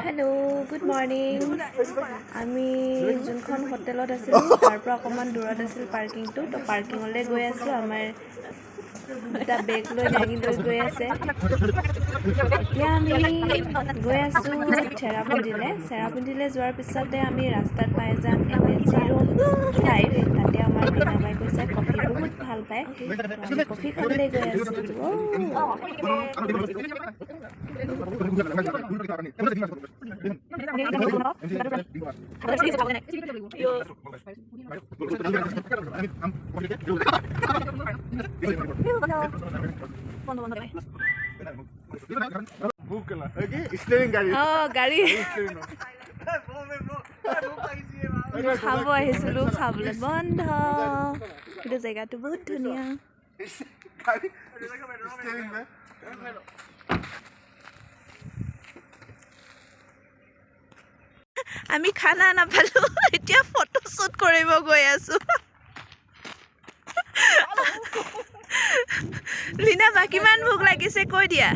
Hello, good morning. আমি যোনখন হোটেলত আছিলোঁ তাৰ পৰা অকণমান দূৰত আছিল পাৰ্কিংটো তো পাৰ্কিঙলৈ গৈ আছোঁ আমাৰ দুটা বেগ লৈ দাঙি লৈ গৈ আছে এতিয়া আমি গৈ আছোঁ চেৰাপুঞ্জীলৈ যোৱাৰ পিছতে আমি ৰাস্তাত পাই যাম MA05 তাতে আমাৰ দীনাবাই কৈছে কফি বহুত ভাল পায় আমি কফি খাবলৈ গৈ আছোঁ গাড়ী খাব আহিছিলোঁ খাবলৈ বন্ধ কিন্তু জেগাটো বহুত ধুনীয়া আমি খানা নাপালোঁ এতিয়া ফটো শ্বুট কৰিব গৈ আছোঁ লীনা বা কিমান ভোক লাগিছে কৈ দিয়া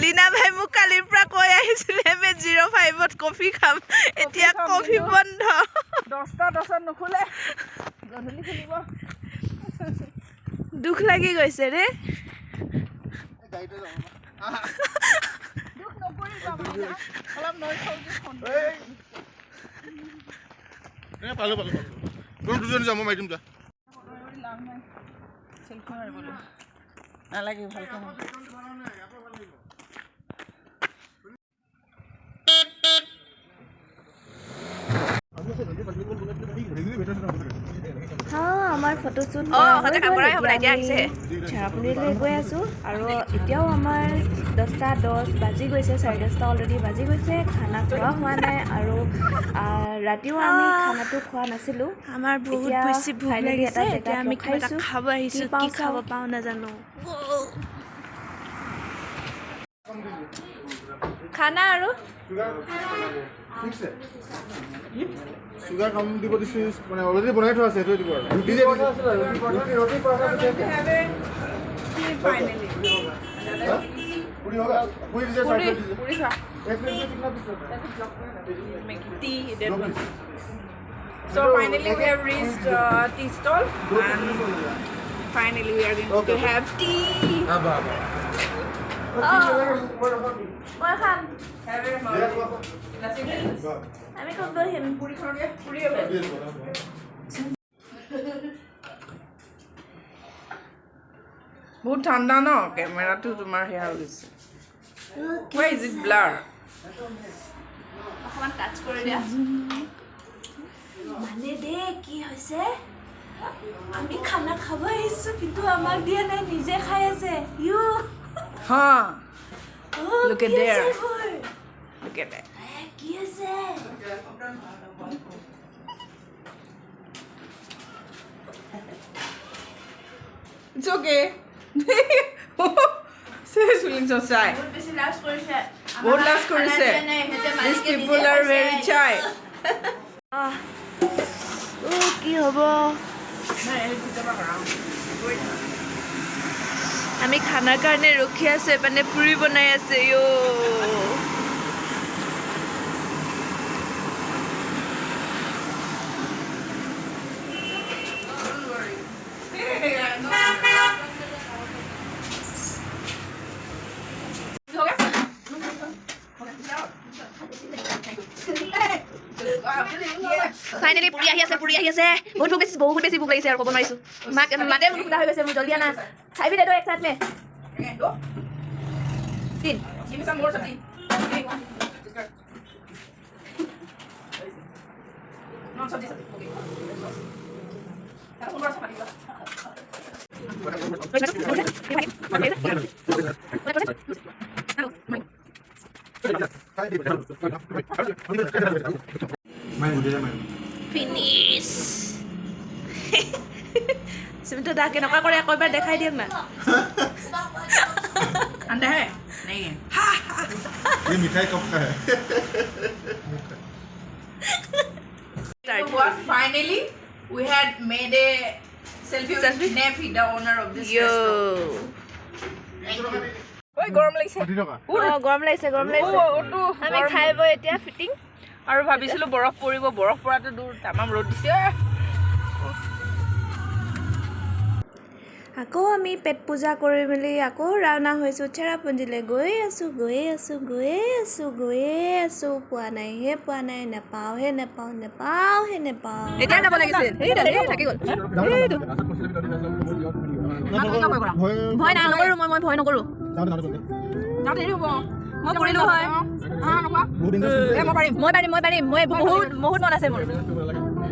লীনা ভাই মোক কালিৰ পৰা কৈ আহিছিলে MA05ত কফি খাম এতিয়া কফি বন্ধ 10টা নুখুলে গধূলি খুলিব দুখ লাগি গৈছে ৰে পালো দুজন যাম মই মাৰিম যা নালাগে ভালকে আমাৰ ফটোশ্বুট চেৰাপুঞ্জীলৈ গৈ আছোঁ আৰু এতিয়াও আমাৰ 10:10 বাজি গৈছে 10:30 অলৰেডি বাজি গৈছে খানা খোৱা হোৱা নাই আৰু ৰাতিও আমি খানাটো খোৱা নাছিলোঁ আমাৰ বহুত বেছি ভোক লাগিছে এতিয়া আমি কিবা খাব আহিছোঁ কি খাব পাওঁ নাজানো খানা আৰু সুগাৰ কম দিব দিছোঁ মানে অলৰেডি বনাই থোৱা আছে সেইটোৱে দিব আৰু So finally we have reached tea stall and finally we are going to have tea. মই খাম আমি ক'ত বহিম বহুত ঠাণ্ডা ন কেমেৰাটো তোমাৰ হেয়া হৈ গৈছে why is it blur অকণমান টাচ কৰি দিয়া মানে দে কি হৈছে আমি খানা খাব আহিছোঁ কিন্তু আমাক দিয়া নাই নিজে খাই আছে ইউ হা look at there look at that কি আছে it's okay she's feeling so shy বহুত বেছি লাজ কৰিছে বহুত লাজ কৰিছে these people are very shy কি হ'ব আমি খানাৰ কাৰণে ৰখি আছোঁ এপানে পুৰি বনাই আছে ফাইনেলি পুৰি আহি আছে বহুত বেছি ভোক লাগিছে আৰু ক'ব নোৱাৰিছোঁ মাতে মোক সোধা হৈ গৈছে মোৰ জলদি আনা খাই দে এক চাট মে তিন give me some more sabzi no sabzi okay finish সিমিটো দা কেনেকুৱা কৰে আকৌ এবাৰ দেখাই দিয়ক না अंडा है नहीं है ये मिठाई कब का है So what finally we had made a Selfie with Nefi, the owner of this restaurant. Oi, গৰম লাগিছে। গৰম লাগিছে আমি খাইব এতিয়া ফিটিং আৰু ভাবিছিলো বৰফ পৰিব, বৰফ পৰাটো দূৰ, তামাম ৰ'দ দিছে। আকৌ আমি পেট পূজা কৰি মেলি আকৌ ৰাওনা হৈছোঁ চেৰাপুঞ্জীলৈ। গৈ আছোঁ পোৱা নাই, নেপাওঁ। এতিয়া যাব লাগিছিল। এই দালি থাকি গ'ল। ভয় নাই, নকৰোঁ মই ভয় নকৰোঁ। যাওঁতে দেৰি হ'ব। মই কৰিলোঁ হয়। মই পাৰিম। মই বহুত মন আছে মোৰ।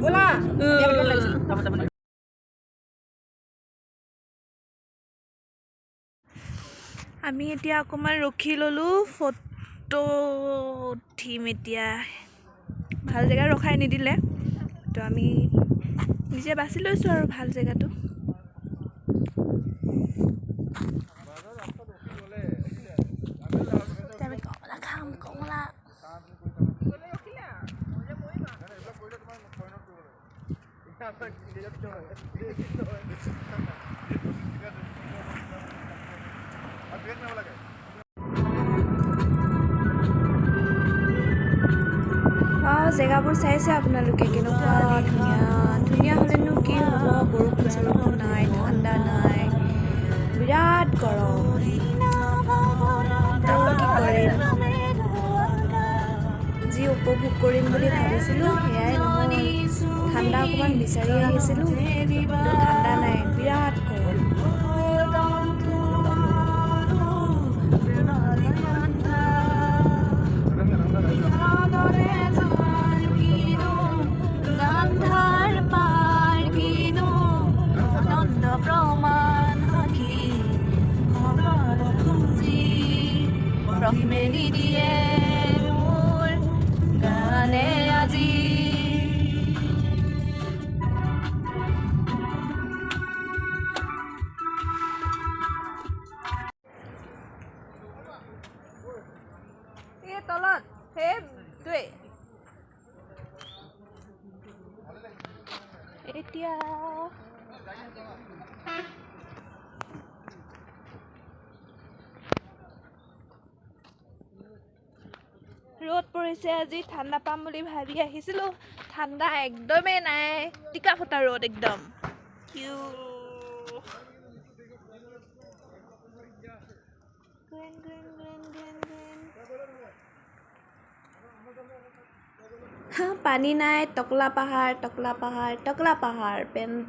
ব'লা। আমি এতিয়া অকণমান ৰখি ল'লোঁ, ফটো উঠিম এতিয়া। ভাল জেগা ৰখাই নিদিলে, তো আমি নিজে বাছি লৈছোঁ আৰু ভাল জেগাটো। আমি কমলা খাম, কমলা। জেগাবোৰ চাইছে আপোনালোকে কেনেকুৱা ধুনীয়া হ'লেনো কি হ'ব। বৰষুণ নাই, ঠাণ্ডা নাই, বিৰাট গৰম। কি কৰিম, যি উপভোগ কৰিম বুলি ভাবিছিলোঁ সেয়াই নহ'ল। ঠাণ্ডা অকণমান বিচাৰি আহিছিলোঁ, কিন্তু ঠাণ্ডা নাই, বিৰাট গৰম। মেলি দিয়ে মোৰ গানে আজি। এই তলত সেইটোৱে এতিয়া ৰ'দ পৰিছে আজি। ঠাণ্ডা পাম বুলি ভাবি আহিছিলোঁ, ঠাণ্ডা একদমেই নাই, টিকা ফটা ৰ'দ একদম। পানী নাই, টকলা পাহাৰ।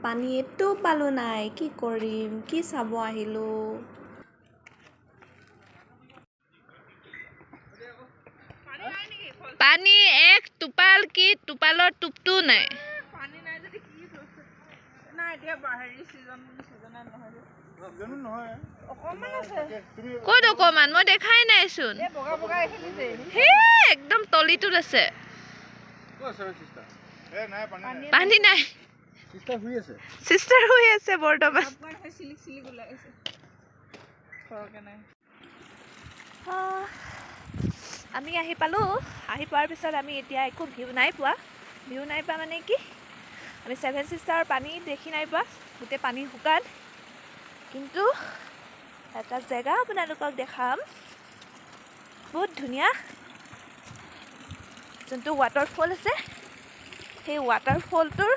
পানী এইটো পালো নাই, কি কৰিম, কি চাব আহিলোঁ। পানী এক টোপাল, কি টোপালৰ টোপটো নাই। পানী নাই যদি কি নাই, এতিয়া হেৰি চিজন নহয়। অকণমান আছে। ক'ত অকণমান? মই দেখাই নাইচোন। একদম তলিটোত আছে। পানী নাই, চিষ্টাৰ শুই আছে বৰ্তমান। আমি আহি পালোঁ। আহি পোৱাৰ পিছত আমি এতিয়া একো ভিউ নাই পোৱা মানে কি, আমি 7 চিষ্টাৰৰ পানী দেখি নাই পোৱা, গোটেই পানী শুকান। কিন্তু এটা জেগা আপোনালোকক দেখাম, বহুত ধুনীয়া। যোনটো ৱাটাৰফল আছে, সেই ৱাটাৰফলটোৰ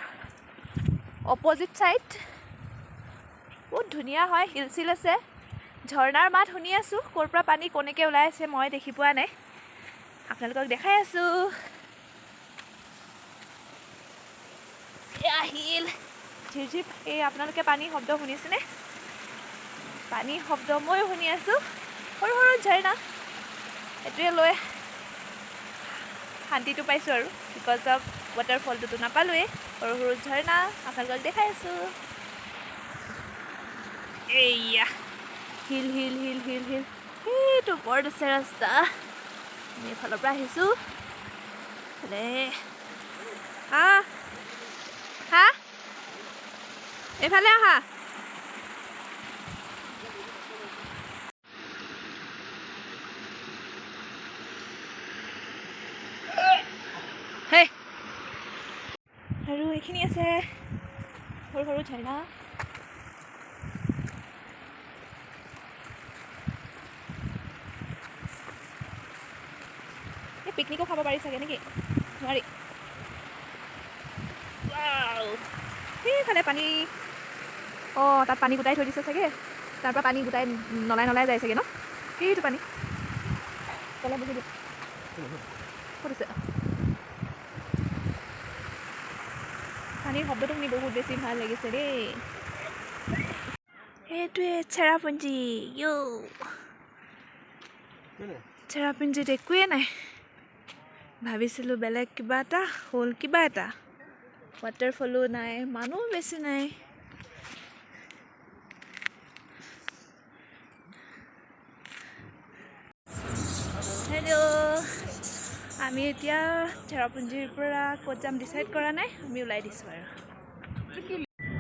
অপজিট ছাইড বহুত ধুনীয়া হয়, হিল আছে, ঝৰ্ণাৰ মাত শুনি আছোঁ। ক'ৰ পৰা পানী কেনেকৈ ওলাই আছে মই দেখি পোৱা নাই, আপোনালোকক দেখাই আছোঁ। আহিল ঝিৰঝিৰ, এই আপোনালোকে পানীৰ শব্দ শুনিছেনে? পানীৰ শব্দ ময়ো শুনি আছোঁ। সৰু সৰু ঝৰ্ণা, এইটোৱে লৈ শান্তিটো পাইছোঁ আৰু, বিকজ অফ ৱাটাৰফলটোতো নাপালোৱেই। সৰু সৰু ঝৰ্ণা আপোনালোকক দেখাই আছোঁ। এইয়া হিল, সেইটো ওপৰত আছে ৰাস্তা। আমি এইফালৰ পৰা আহিছোঁ। এইফালে আহা। আৰু এইখিনি আছে সৰু সৰু ঝৰ্ণা। পিকনিকো খাব পাৰি চাগে নেকি নোৱাৰি সেইফালে পানী অঁ তাত পানী গোটাই থৈ দিছে চাগে তাৰ পৰা পানী গোটাই নলাই নলাই যায় চাগে ন সেইটো পানী তলত বহি দিয়ক ক'ত আছে পানীৰ শব্দটো শুনি বহুত বেছি ভাল লাগিছে দেই সেইটোৱে চেৰাপুঞ্জী চেৰাপুঞ্জীত একোৱে নাই ভাবিছিলোঁ বেলেগ কিবা এটা হ'ল কিবা এটা ৱাটাৰফলো নাই মানুহ বেছি নাই হেল্ল' আমি এতিয়া চেৰাপুঞ্জীৰ পৰা ক'ত যাম ডিচাইড কৰা নাই আমি ওলাই দিছোঁ আৰু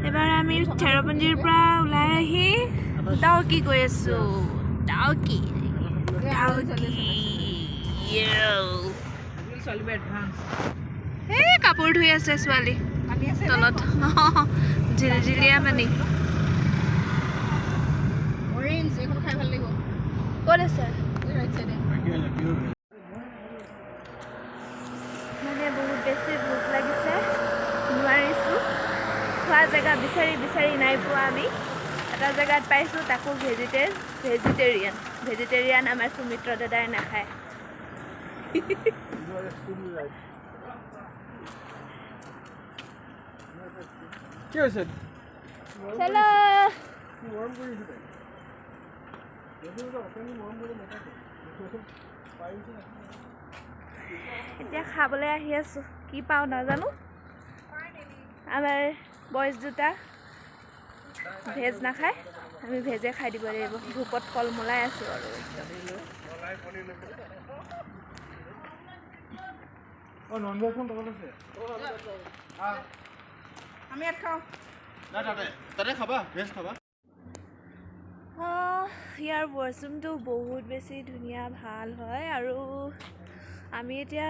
এবাৰ আমি চেৰাপুঞ্জীৰ পৰা ওলাই আহি ডাউকি গৈ আছোঁ ডাউকি এই কাপোৰ ধুই আছে ছোৱালী তলত ঝিলঝিলীয়া পানী ক'ত আছে মানে বহুত বেছি ভোক লাগিছে নোৱাৰিছোঁ খোৱা জেগা বিচাৰি বিচাৰি নাই পোৱা আমি এটা জেগাত পাইছোঁ তাকো ভেজিটেৰিয়ান আমাৰ সুমিত্ৰ দাদাই নাখায় কি হৈছে হেল্ল' এতিয়া খাবলৈ আহি আছোঁ কি পাওঁ নাজানো আমাৰ বইজ দুটা ভেজ নাখায় আমি ভেজে খাই দিব লাগিব ভোকত কল মলাই আছোঁ আৰু আমি ইয়াত খাওঁ তাতে খাবা ভেজ খাবা ইয়াৰ ৱাছৰুমটো বহুত বেছি ধুনীয়া ভাল হয় আৰু আমি এতিয়া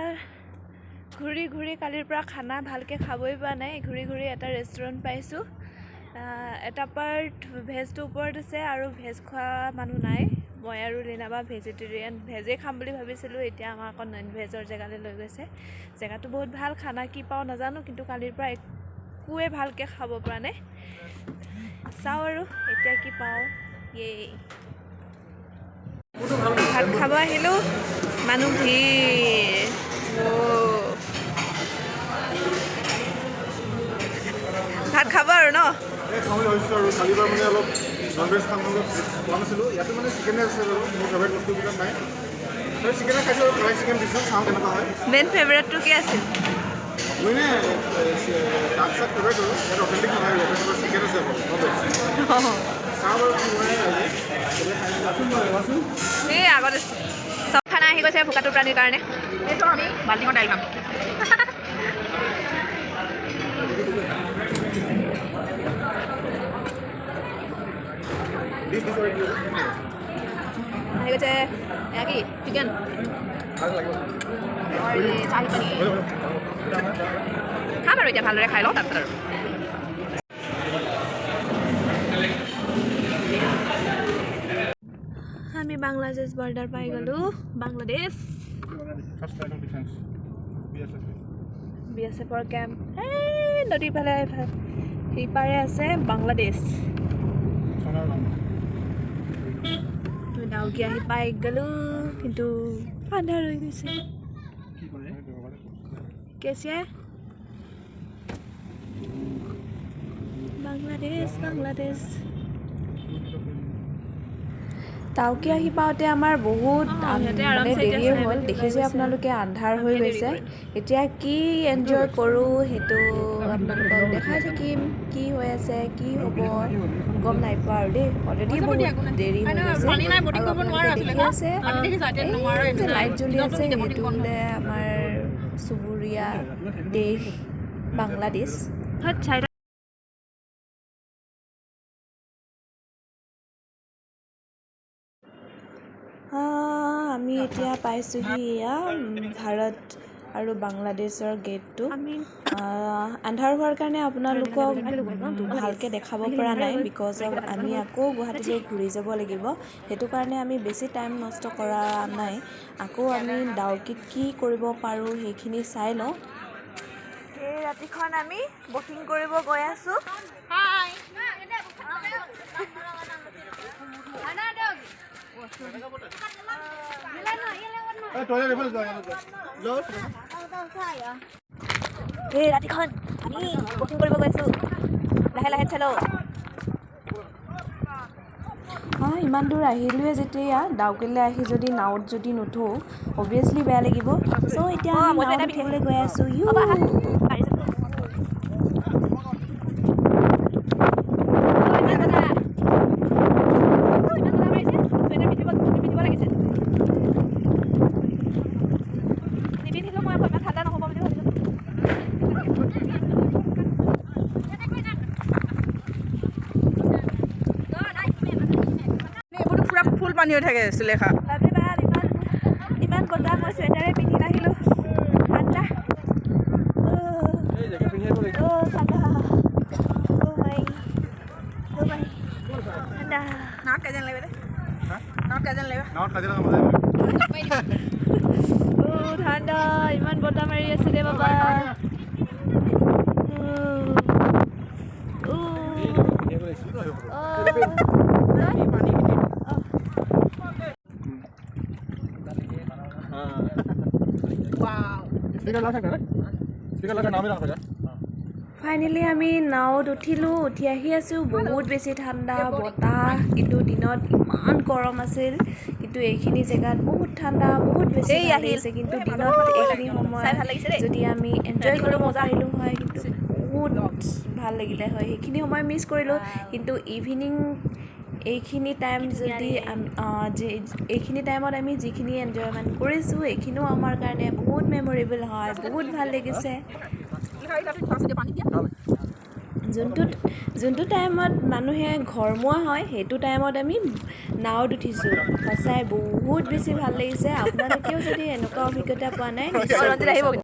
ঘূৰি ঘূৰি কালিৰ পৰা খানা ভালকৈ খাবই পোৱা নাই ঘূৰি ঘূৰি এটা ৰেষ্টুৰেণ্ট পাইছোঁ এটা পাৰ্ট ভেজটোৰ ওপৰত আছে আৰু ভেজ খোৱা মানুহ নাই মই আৰু লীনাবা ভেজিটেৰিয়ান ভেজেই খাম বুলি ভাবিছিলোঁ এতিয়া আমাক আকৌ নন ভেজৰ জেগালৈ লৈ গৈছে জেগাটো বহুত ভাল খানা কি পাওঁ নাজানো কিন্তু কালিৰ পৰা একোৱে ভালকৈ খাব পৰা নাই চাওঁ আৰু এতিয়া কি পাওঁ ভাত খাব আহিলোঁ মানুহ ভিৰ ভাত খাব আৰু ন খাম বুলি ভাবিছোঁ আৰু কালিৰ পৰা মানে অলপ নন ভেজ খাম অলপ খোৱা নাছিলোঁ ইয়াতে মানে চিকেনে আছে বাৰু মোৰ ফেভৰেট বস্তুবিলাক নাই চিকেনে খাইছোঁ আৰু ফ্ৰাই চিকেন দিছোঁ চাওঁ কেনেকুৱা হয় মেইন ফেভৰেটটো কি আছিল মই নে ডাক চাক ফেভৰেট আৰু ইয়াত অথেণ্টিক নহয় চিকেন আছে চাওঁ বাৰু কি হয় এই আগত চব খানা আহি গৈছে ভোকাটো প্ৰাণীৰ কাৰণে এইটো আমি বাল্টিঙৰ দাইল খাম আহি গৈছে এয়া কি চিকেন চাহি পানী খাম আৰু এতিয়া ভালদৰে খাই লওঁ তাৰপিছত আৰু আমি বাংলাদেশ বৰ্ডাৰ পাই গ'লোঁ বাংলাদেশ BSFৰ কেম্প এই নদীৰ ফালে সিপাৰে আছে বাংলাদেশ ডাউকি আহি পাই গ'লোঁ কিন্তু আন্ধাৰ হৈ গৈছে কেছে বাংলাদেশ ডাউকি আহি পাওঁতে আমাৰ বহুত মানে দেৰিয়ে হ'ল দেখিছে আপোনালোকে আন্ধাৰ হৈ গৈছে এতিয়া কি এনজয় কৰোঁ সেইটো আপোনালোকক দেখাই থাকিম কি হৈ আছে কি হ'ব গম নাই পোৱা আৰু দেই অলৰেডি বহুত দেৰি হৈ গৈছে দেখি আছে লাইট জ্বলি আছে সেইটো হ'লে আমাৰ চুবুৰীয়া দেশ বাংলাদেশ আমি এতিয়া পাইছোঁহি এয়া ভাৰত আৰু বাংলাদেশৰ গেটটো আন্ধাৰ হোৱাৰ কাৰণে আপোনালোকক ভালকৈ দেখাব পৰা নাই বিকজ অফ আমি আকৌ গুৱাহাটীলৈ ঘূৰি যাব লাগিব সেইটো কাৰণে আমি বেছি টাইম নষ্ট কৰা নাই আকৌ আমি ডাউকিত কি কৰিব পাৰোঁ সেইখিনি চাই লওঁ এই ৰাতিখন আমি বকিং কৰিব গৈ আছোঁ এই ৰাতিখন আমি বকিং কৰিব গৈ আছোঁ লাহে লাহে চালো ইমান দূৰ আহিলোৱে যেতিয়া ডাউকিলৈ আহি যদি নাৱত যদি নুঠো অভিয়াছলি বেয়া লাগিব চ' এতিয়া আমি নাৱত উঠিবলৈ গৈ আছোঁ পানী হৈ থাকে সুলেখা ইমান বজাৰ মই চুৱেটাৰে পিন্ধি নাহিলোঁ ঠাণ্ডা ঠাণ্ডা ইমান বতাহ মাৰি আছে দে বাবা ফাইনেলি আমি নাৱত উঠিলোঁ উঠি আহি আছোঁ বহুত বেছি ঠাণ্ডা বতাহ কিন্তু দিনত ইমান গৰম আছিল কিন্তু এইখিনি জেগাত বহুত ঠাণ্ডা বহুত বেছি ভাল লাগিছে কিন্তু দিনত এইখিনি সময় যদি আমি এনজয় কৰিব পাৰিলোঁ হয় কিন্তু বহুত ভাল লাগিলে হয় সেইখিনি সময় মিছ কৰিলোঁ কিন্তু ইভিনিং এইখিনি টাইম যদি এইখিনি টাইমত আমি যিখিনি এনজয়মেণ্ট কৰিছোঁ এইখিনিও আমাৰ কাৰণে বহুত মেমৰেবল হয় বহুত ভাল লাগিছে যোনটো টাইমত মানুহে ঘৰমুৱা হয় সেইটো টাইমত আমি নাৱত উঠিছোঁ সঁচাই বহুত বেছি ভাল লাগিছে আপোনালোকেও যদি এনেকুৱা অভিজ্ঞতা পোৱা নাই নিশ্চয়